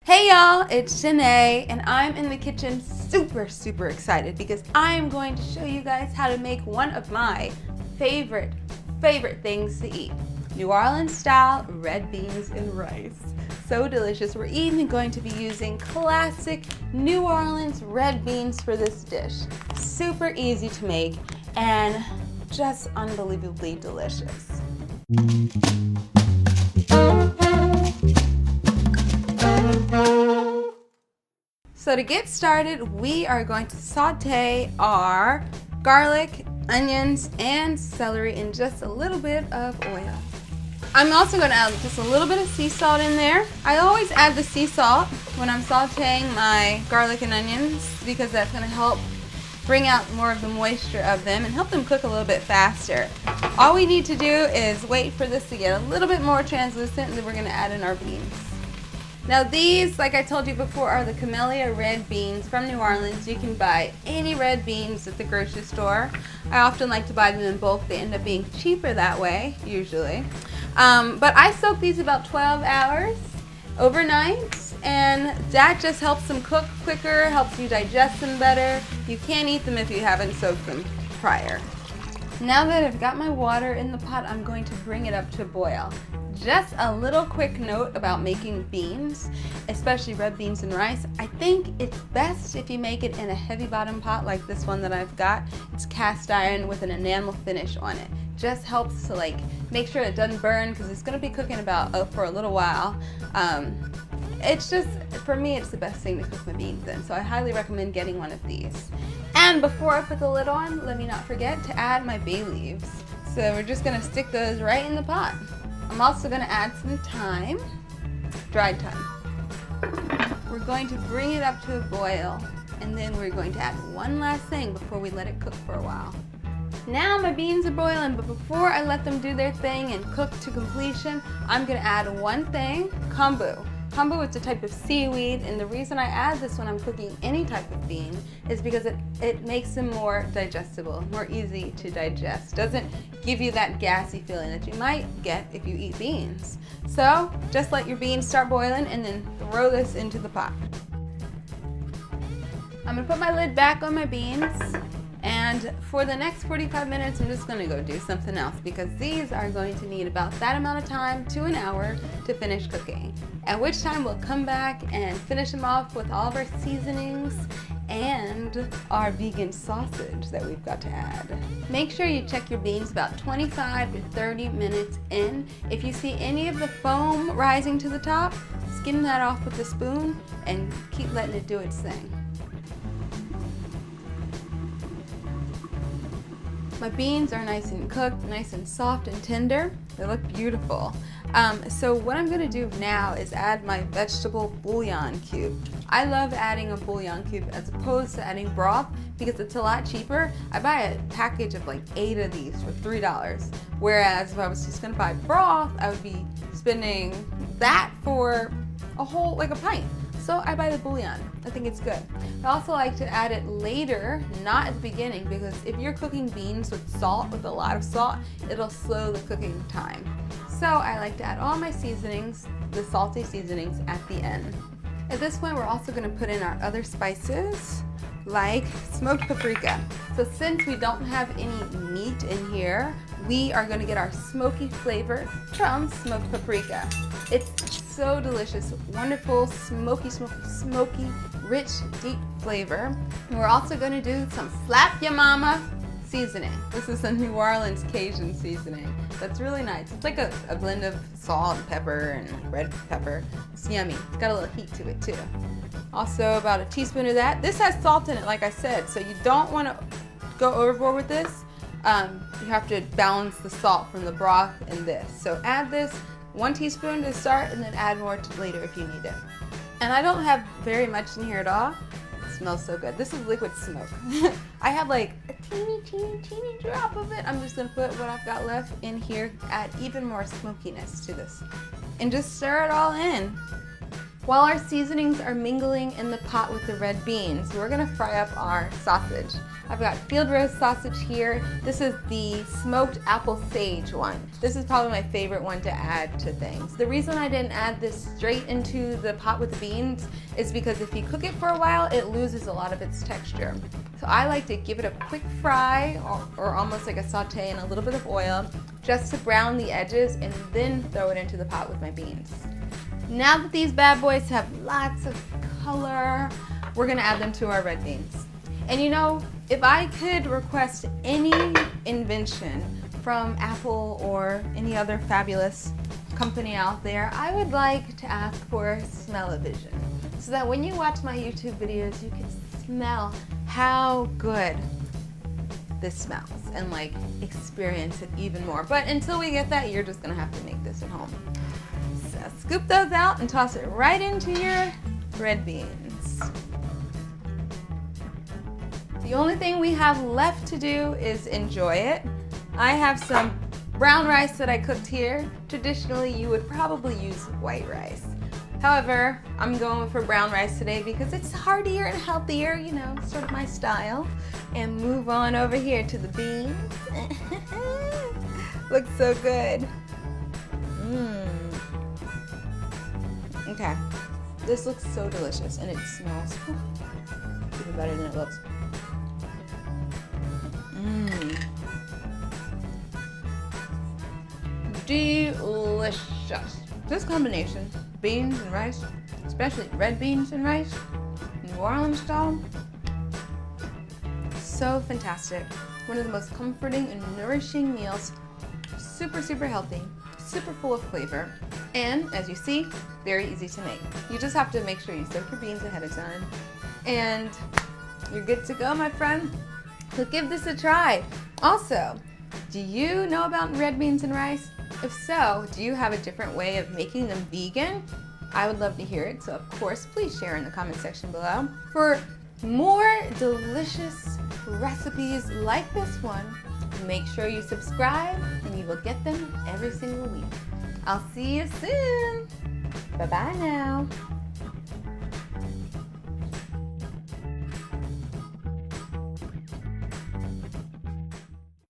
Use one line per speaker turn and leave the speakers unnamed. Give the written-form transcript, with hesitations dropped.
Hey y'all, it's Janae and I'm in the kitchen super excited because I'm going to show you guys how to make one of my favorite things to eat. New Orleans style red beans and rice. So delicious. We're even going to be using classic New Orleans red beans for this dish. Super easy to make and just unbelievably delicious. So to get started, we are going to saute our garlic, onions, and celery in just a little bit of oil. I'm also going to add just a little bit of sea salt in there. I always add the sea salt when I'm sauteing my garlic and onions because that's going to help bring out more of the moisture of them and help them cook a little bit faster. All we need to do is wait for this to get a little bit more translucent and then we're going to add in our beans. Now these, like I told you before, are the Camellia red beans from New Orleans. You can buy any red beans at the grocery store. I often like to buy them in bulk. They end up being cheaper that way, usually. But I soak these about 12 hours overnight, and that just helps them cook quicker, helps you digest them better. You can't eat them if you haven't soaked them prior. Now that I've got my water in the pot, I'm going to bring it up to a boil. Just a little quick note about making beans, especially red beans and rice. I think it's best if you make it in a heavy bottom pot like this one that I've got. It's cast iron with an enamel finish on it. Just helps to make sure it doesn't burn because it's going to be cooking for a little while. It's just, for me, it's the best thing to cook my beans in, so I highly recommend getting one of these. And before I put the lid on, let me not forget to add my bay leaves. So we're just going to stick those right in the pot. I'm also going to add some thyme, dried thyme. We're going to bring it up to a boil, and then we're going to add one last thing before we let it cook for a while. Now my beans are boiling, but before I let them do their thing and cook to completion, I'm going to add one thing, kombu. Kombu is a type of seaweed, and the reason I add this when I'm cooking any type of bean is because it makes them more digestible, more easy to digest. Doesn't give you that gassy feeling that you might get if you eat beans. So just let your beans start boiling and then throw this into the pot. I'm gonna put my lid back on my beans, and for the next 45 minutes I'm just gonna go do something else because these are going to need about that amount of time to an hour to finish cooking. At which time we'll come back and finish them off with all of our seasonings and our vegan sausage that we've got to add. Make sure you check your beans about 25 to 30 minutes in. If you see any of the foam rising to the top, skim that off with a spoon and keep letting it do its thing. My beans are nice and cooked, nice and soft and tender. They look beautiful. So what I'm gonna do now is add my vegetable bouillon cube. I love adding a bouillon cube as opposed to adding broth because it's a lot cheaper. I buy a package of 8 of these for $3. Whereas if I was just gonna buy broth, I would be spending that for a whole, a pint. So I buy the bouillon. I think it's good. I also like to add it later, not at the beginning, because if you're cooking beans with salt, with a lot of salt, it'll slow the cooking time. So I like to add all my seasonings, the salty seasonings, at the end. At this point, we're also gonna put in our other spices, like smoked paprika. So since we don't have any meat in here, we are gonna get our smoky flavor from smoked paprika. It's so delicious, wonderful, smoky, rich, deep flavor. And we're also gonna do some Slap Ya Mama seasoning. This is a New Orleans Cajun seasoning. That's really nice. It's like a blend of salt and pepper and red pepper. It's yummy. It's got a little heat to it too. Also about a teaspoon of that. This has salt in it, like I said, so you don't wanna go overboard with this. You have to balance the salt from the broth in this. So add this 1 teaspoon to start and then add more later if you need it. And I don't have very much in here at all. It smells so good. This is liquid smoke. I have a teeny drop of it. I'm just gonna put what I've got left in here, add even more smokiness to this. And just stir it all in. While our seasonings are mingling in the pot with the red beans, we're gonna fry up our sausage. I've got field roast sausage here. This is the smoked apple sage one. This is probably my favorite one to add to things. The reason I didn't add this straight into the pot with the beans is because if you cook it for a while, it loses a lot of its texture. So I like to give it a quick fry or almost like a saute in a little bit of oil just to brown the edges and then throw it into the pot with my beans. Now that these bad boys have lots of color, we're gonna add them to our red beans. And you know, if I could request any invention from Apple or any other fabulous company out there, I would like to ask for smell-o-vision. So that when you watch my YouTube videos, you can smell how good this smells and like experience it even more. But until we get that, you're just gonna have to make this at home. Scoop those out and toss it right into your red beans. The only thing we have left to do is enjoy it. I have some brown rice that I cooked here. Traditionally, you would probably use white rice. However, I'm going for brown rice today because it's heartier and healthier, you know, sort of my style. And move on over here to the beans. Looks so good. Okay, this looks so delicious and it smells even better than it looks. Delicious. This combination, beans and rice, especially red beans and rice, New Orleans style, so fantastic. One of the most comforting and nourishing meals, super, super healthy, super full of flavor, and as you see, very easy to make. You just have to make sure you soak your beans ahead of time, and you're good to go, my friend. So give this a try. Also, do you know about red beans and rice? If so, do you have a different way of making them vegan? I would love to hear it, so of course, please share in the comment section below. For more delicious recipes like this one, make sure you subscribe and you will get them every single week. I'll see you soon. Bye-bye now.